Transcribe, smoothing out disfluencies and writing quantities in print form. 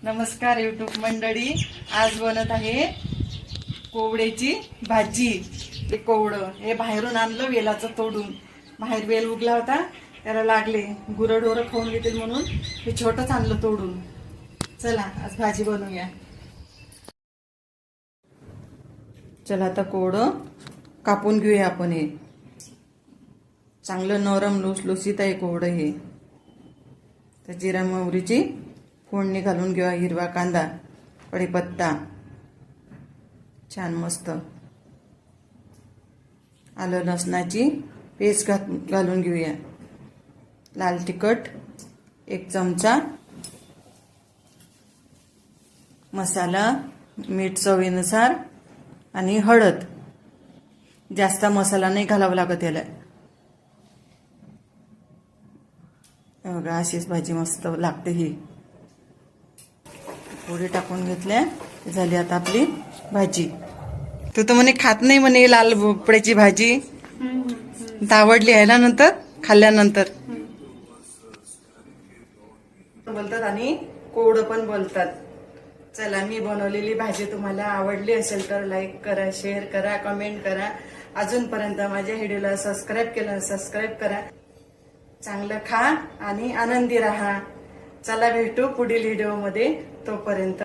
नमस्कार यूट्यूब मंडळी. आज बनत आहे कोवड्याची भाजी. ते कोवडं हे बाहेरून आणलं वेलाचं तोडून. बाहेर वेल उगला होता, त्याला लागले गुरंढोरं खाऊन घेतील म्हणून हे छोटंच आणलं तोडून. चला आज भाजी बनवूया. चला आता कोवडं कापून घेऊया आपण. हे चांगलं नरम लुसलुसीत आहे कोवडं हे. तर जिरा मोहरीची फोडणी घालून घेऊया. हिरवा कांदा, कढीपत्ता, छान मस्त आलं लसणाची पेस्ट घालून घेऊया. लाल तिखट 1 चमचा, मसाला, मीठ चवीनुसार आणि हळद. जास्त मसाला नाही घालावा लागत याला. बघा अशीच भाजी मस्त लागते ही. थोडी टाकून घेतल्या झाली आता आपली भाजी. तू तर म्हणे खात नाही म्हणे लाल भोपळ्याची भाजी. आवडली आहे ना नंतर खाल्ल्यानंतर बोलतात आणि कोवडं पण बोलतात. चला मी बनवलेली भाजी तुम्हाला आवडली असेल तर लाईक करा, शेअर करा, कमेंट करा. अजूनपर्यंत माझ्या व्हिडिओला सबस्क्राईब करा. चांगलं खा आणि आनंदी राहा. चला भेटू पुढील व्हिडिओमध्ये. तोपर्यंत